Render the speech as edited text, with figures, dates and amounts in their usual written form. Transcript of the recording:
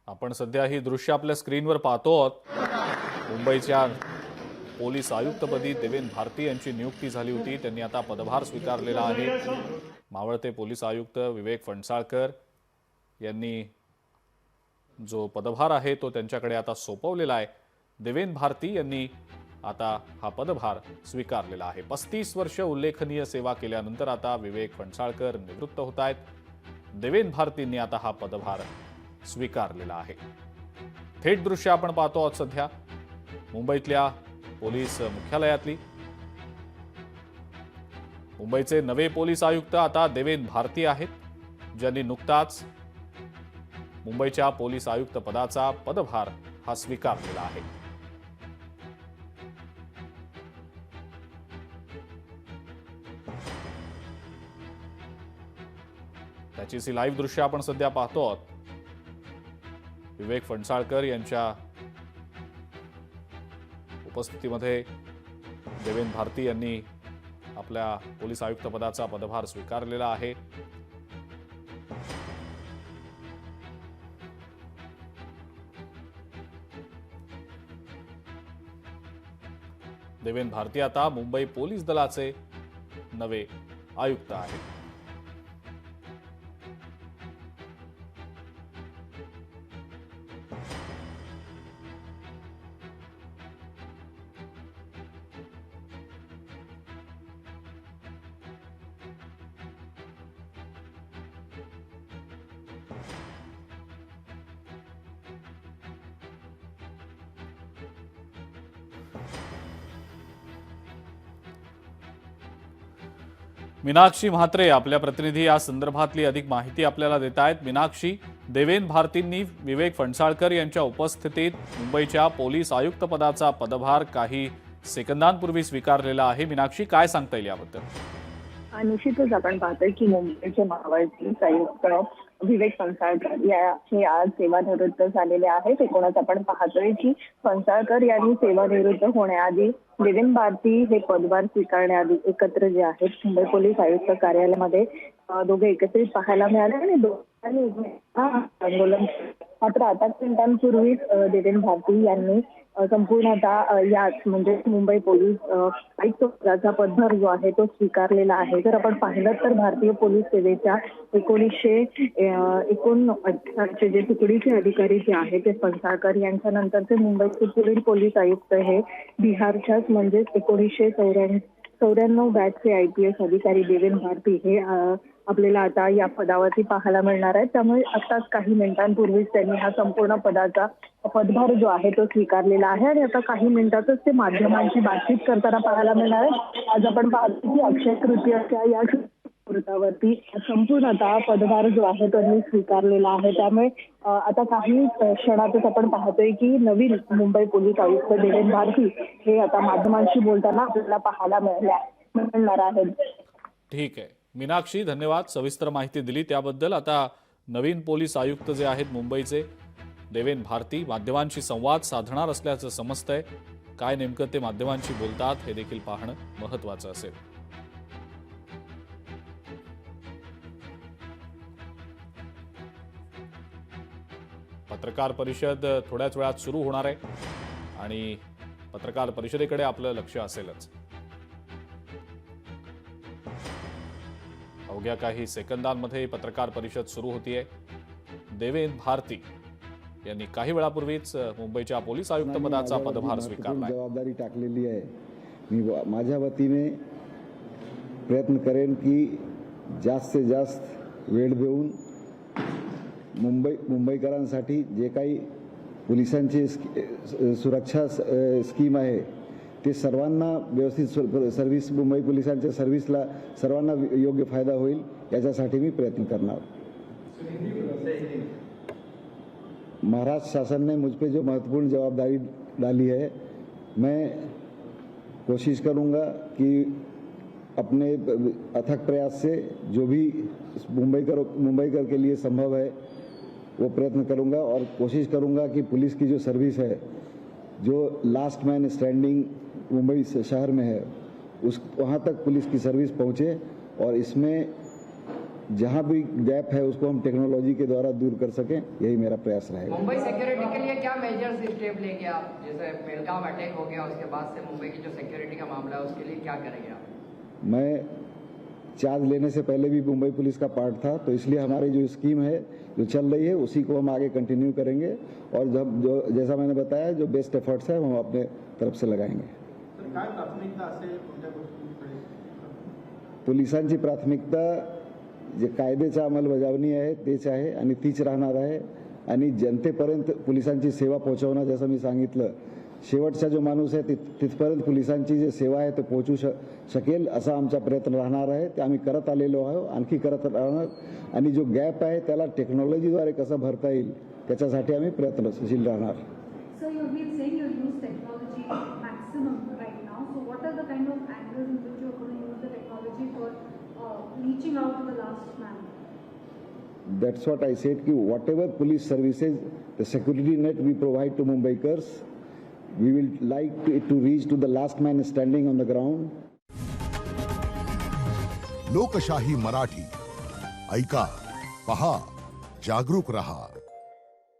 आपण सध्या ही दृश्य आपल्या स्क्रीनवर पाहतो आहोत। मुंबईच्या पोलीस आयुक्तपदी देवेंद्र भारती यांची नियुक्ती झाली होती। त्यांनी आता पदभार स्वीकारलेला आहे। मावळते पोलीस आयुक्त विवेक फणसाळकर यांनी जो पदभार आहे तो त्यांच्याकडे आता सोपवलेला आहे। देवेंद्र भारती यांनी आता हा पदभार स्वीकारलेला आहे। 35 वर्ष उल्लेखनीय सेवा केल्यानंतर आता विवेक फणसाळकर निवृत्त होत आहेत। देवेंद्र भारतींनी आता हा पदभार स्वीकारलेला आहे। थेट दृश्य आपण पाहतो आहोत सध्या मुंबईतल्या पोलीस मुख्यालयातली। मुंबईचे नवे पोलीस आयुक्त आता देवेंद्र भारती आहेत, ज्यांनी नुकताच मुंबईच्या पोलीस आयुक्त पदाचा पदभार हा स्वीकारलेला आहे। त्याची लाईव्ह दृश्य आपण सध्या पाहतो आहोत। विवेक फणसाळकर यांच्या उपस्थितीमध्ये देवेंद्र भारती यांनी आपल्या पोलीस आयुक्त पदाचा पदभार स्वीकारलेला आहे। देवेंद्र भारती आता मुंबई पोलीस दलाचे नवे आयुक्त आहेत। मीनाक्षी म्हात्रे आपल्या प्रतिनिधी या संदर्भातली अधिक माहिती आपल्याला देत आहेत। मीनाक्षी, देवेंद्र भारतींनी विवेक फणसाळकर यांच्या उपस्थितीत मुंबईच्या पोलीस आयुक्त पदाचा पदभार काही सेकंदांपूर्वी स्वीकारलेला आहे। मीनाक्षी, काय सांगता येईल याबद्दल? निश्चितच आपण पाहतोय की मुंबईचे मावळते आयुक्त विवेक फणसाळकर हे आज सेवानिवृत्त झालेले आहेत। एकूणच आपण पाहतोय की फणसाळकर यांनी सेवानिवृत्त होण्याआधी देवेंद्र भारती हे पदभार स्वीकारण्याआधी एकत्र जे आहेत मुंबई पोलीस आयुक्त कार्यालयामध्ये दोघे एकत्रित पाहायला मिळाले आणि दोघांनी आंदोलन। मात्र आता मिनिटांपूर्वीच देवेंद्र भारती यांनी संपूर्ण आता याच म्हणजे मुंबई पोलीस आयुक्त पदाचा पदभार जो आहे तो स्वीकारलेला आहे। जर आपण पाहिलं तर भारतीय पोलीस सेवेच्या 1989चे जे तुकडीचे अधिकारी जे आहेत ते फणसाळकर यांच्या नंतरचे मुंबईचे पुढील पोलीस आयुक्त हे बिहारच्याच म्हणजेच 1994 बॅचचे IPS अधिकारी देवेंद्र भारती हे आपल्याला आता या पदावरती पाहायला मिळणार आहे। त्यामुळे आताच काही मिनिटांपूर्वीच त्यांनी हा संपूर्ण पदाचा पदभार जो आहे तो स्वीकारलेला आहे आणि आता काही मिनिटातच ते माध्यमांशी बातचीत करताना पाहायला मिळणार आहे। आज आपण पाहतो की अक्षय तृतीयेच्या या मुहूर्तावरती संपूर्ण आता पदभार जो आहे तो स्वीकारलेला आहे। त्यामुळे आता काही क्षणातच आपण पाहतोय की नवीन मुंबई पोलीस आयुक्त देवेंद्र भारती हे आता माध्यमांशी बोलताना आपल्याला पाहायला मिळणार आहेत। ठीक आहे मीनाक्षी, धन्यवाद। सविस्तर माहिती दिली त्याबद्दल। आता नवीन पोलीस आयुक्त जे आहेत मुंबईचे देवेंद्र भारती माध्यमांशी संवाद साधणार असल्याचं समजतंय। काय नेमकं ते माध्यमांशी बोलतात हे देखील पाहणं महत्त्वाचं असेल। पत्रकार परिषद थोड्याच वेळात सुरू होणार आहे आणि पत्रकार परिषदेकडे आपलं लक्ष असेलच। अवघ्या काही सेकंदांमध्ये पत्रकार परिषद सुरू होतीये। देवेंद्र भारती यांनी काही वेळापूर्वीच मुंबईच्या पोलीस आयुक्त पदाचा पदभार स्वीकारला। जबाबदारी टाकलेली आहे। मी माझ्या वतीने प्रयत्न करेन की जास्तीत जास्त वेळ देऊन मुंबईकरांसाठी जे काही पोलिसांची सुरक्षा स्कीम आहे ते सर्वांना व्यवस्थित सर्व्हिस मुंबई पोलिसांच्या सर्व्हिसला सर्वांना योग्य फायदा होईल याच्यासाठी मी प्रयत्न करणार। महाराष्ट्र शासन ने मुझ पे जो महत्वपूर्ण जवाबदारी डाली है, मैं कोशिश करूंगा कि अपने अथक प्रयास से जो भी मुंबईकर के लिए संभव है वो प्रयत्न करूंगा और कोशिश करूंगा कि पुलिस की जो सर्विस है, जो लास्ट मैन स्टैंडिंग मुंबई शहर में है, वहाँ तक पुलिस की सर्विस पहुँचे और इसमें जहां भी गैप है उसको हम टेक्नोलॉजी के द्वारा दूर कर सकें, यही मेरा प्रयास रहेगा। मुंबई सिक्योरिटी के लिए क्या मेजर्स स्टेप लेंगे आप? जैसे पहलगाम अटैक हो गया, उसके बाद से मुंबई की जो सिक्योरिटी का मामला है उसके लिए क्या करेंगे आप? मैं चार्ज लेने से पहले भी मुंबई पुलिस का पार्ट था, तो इसलिए हमारी जो स्कीम है जो चल रही है उसी को हम आगे कंटिन्यू करेंगे और जब जो जैसा मैंने बताया जो बेस्ट एफर्ट्स है हम अपने तरफ से लगाएंगे। पोलिसांची प्राथमिकता जे कायद्याच्या अंमलबजावणी आहे तेच आहे आणि तीच राहणार आहे आणि जनतेपर्यंत पोलिसांची सेवा पोहोचवणं, जसं मी सांगितलं, शेवटचा जो माणूस आहे तिथपर्यंत पोलिसांची जी सेवा आहे ते पोहोचू शकेल असा आमचा प्रयत्न राहणार आहे। ते आम्ही करत आलेलो आहोत, आणखी करत राहणार आणि जो गॅप आहे त्याला टेक्नॉलॉजीद्वारे कसं भरता येईल त्याच्यासाठी आम्ही प्रयत्नशील राहणार। So you've been saying you use technology maximum right now. So what are the kind of angles in which you're going to use the technology for reaching out to the last man? That's what I said कि whatever police services, the security net we provide to Mumbaikars, we will like it to reach to the last man standing on the ground. लोकशाही मराठी ऐका, पहा, जागरूक रहा।